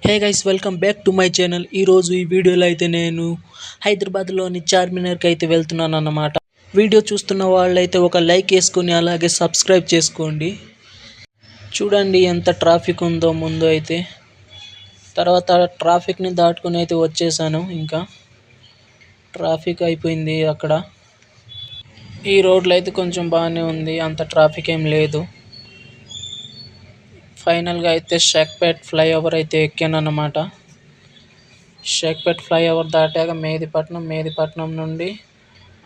Hey guys, welcome back to my channel. ఈరోజు ఈ వీడియోలో అయితే నేను హైదరాబాద్లోని చార్మినార్కి అయితే వెళ్తున్నాను అన్నమాట. వీడియో చూస్తున్న వాళ్ళైతే ఒక లైక్ వేసుకొని అలాగే సబ్స్క్రైబ్ చేసుకోండి. చూడండి ఎంత ట్రాఫిక్ ఉందో ముందు అయితే. తర్వాత ట్రాఫిక్ని దాటుకుని అయితే వచ్చేసాను. ఇంకా ట్రాఫిక్ అయిపోయింది అక్కడ. ఈ రోడ్లో అయితే కొంచెం బాగానే ఉంది, అంత ట్రాఫిక్ ఏం లేదు. ఫైనల్గా అయితే షేక్పేట్ ఫ్లైఓవర్ అయితే ఎక్కాను అన్నమాట. షేక్పేట్ ఫ్లైఓవర్ దాటాక మెహదీపట్నం నుండి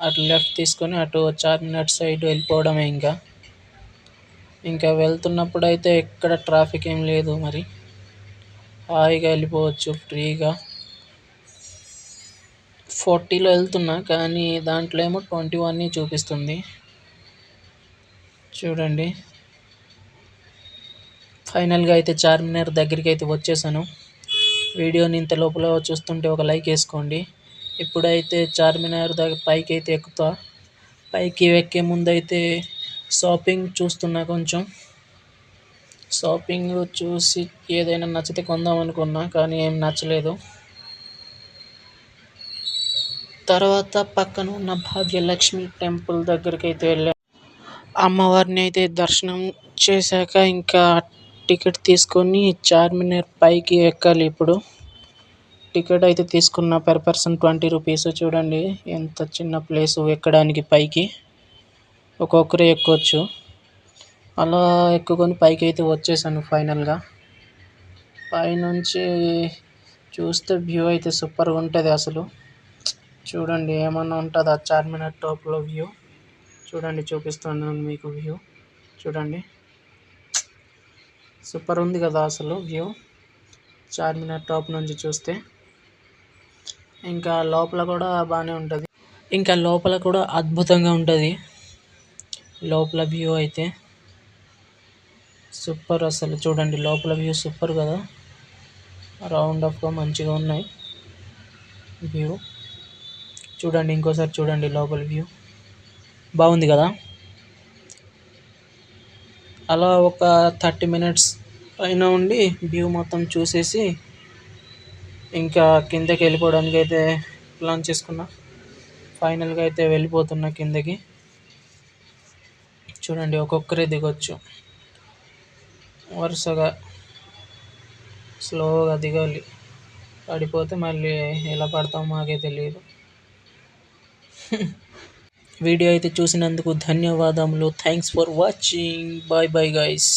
అటు లెఫ్ట్ తీసుకొని అటు చార్మినార్ సైడ్ వెళ్ళిపోవడమే. ఇంకా వెళ్తున్నప్పుడు అయితే ఎక్కడ ట్రాఫిక్ ఏం లేదు, మరి హాయిగా వెళ్ళిపోవచ్చు ఫ్రీగా. 40లో వెళ్తున్నా కానీ దాంట్లో ఏమో 21 చూపిస్తుంది. చూడండి, ఫైనల్గా అయితే చార్మినార్ దగ్గరికి అయితే వచ్చేసాను. వీడియోని ఇంత లోపల చూస్తుంటే ఒక లైక్ వేసుకోండి. ఇప్పుడైతే చార్మినార్ దగ్గర పైకి అయితే ఎక్కుతా. పైకి ఎక్కే ముందు అయితే షాపింగ్ చూస్తున్నా. కొంచెం షాపింగ్ చూసి ఏదైనా నచ్చితే కొందాం అనుకున్నా, కానీ ఏం నచ్చలేదు. తర్వాత పక్కన ఉన్న భాగ్యలక్ష్మి టెంపుల్ దగ్గరికి అయితే వెళ్ళాను. అమ్మవారిని అయితే దర్శనం చేశాక ఇంకా టికెట్ తీసుకొని చార్మినార్ పైకి ఎక్కాలి. ఇప్పుడు టికెట్ అయితే తీసుకున్న పర్ పర్సన్ 20 రూపీస్. చూడండి ఎంత చిన్న ప్లేసు ఎక్కడానికి. పైకి ఒక్కొక్కరే ఎక్కొచ్చు. అలా ఎక్కుకొని పైకి అయితే వచ్చేసాను. ఫైనల్గా పైనుంచి చూస్తే వ్యూ అయితే సూపర్గా ఉంటుంది అసలు. చూడండి ఏమన్నా ఉంటుందా చార్మినార్ టాప్లో వ్యూ. చూడండి, చూపిస్తున్నాను మీకు వ్యూ. చూడండి సూపర్ ఉంది కదా అసలు వ్యూ చార్మినార్ టాప్ నుంచి చూస్తే. ఇంకా లోపల కూడా బాగానే ఉంటుంది. ఇంకా లోపల కూడా అద్భుతంగా ఉంటుంది. లోపల వ్యూ అయితే సూపర్ అసలు. చూడండి లోపల వ్యూ సూపర్ కదా, రౌండ్ అప్గా మంచిగా ఉన్నాయి వ్యూ. చూడండి ఇంకోసారి చూడండి లోపల వ్యూ బాగుంది కదా. అలా ఒక 30 మినిట్స్ పైన ఉండి వ్యూ మొత్తం చూసేసి ఇంకా కిందకి వెళ్ళిపోవడానికి అయితే ప్లాన్ చేసుకున్నా. ఫైనల్గా అయితే వెళ్ళిపోతున్నా కిందకి. చూడండి ఒక్కొక్కరే దిగొచ్చు. వరుసగా స్లోగా దిగాలి, పడిపోతే మళ్ళీ ఎలా పడతామో మాకే తెలియదు. వీడియో అయితే చూసినందుకు ధన్యవాదములు. Thanks for watching. Bye bye guys.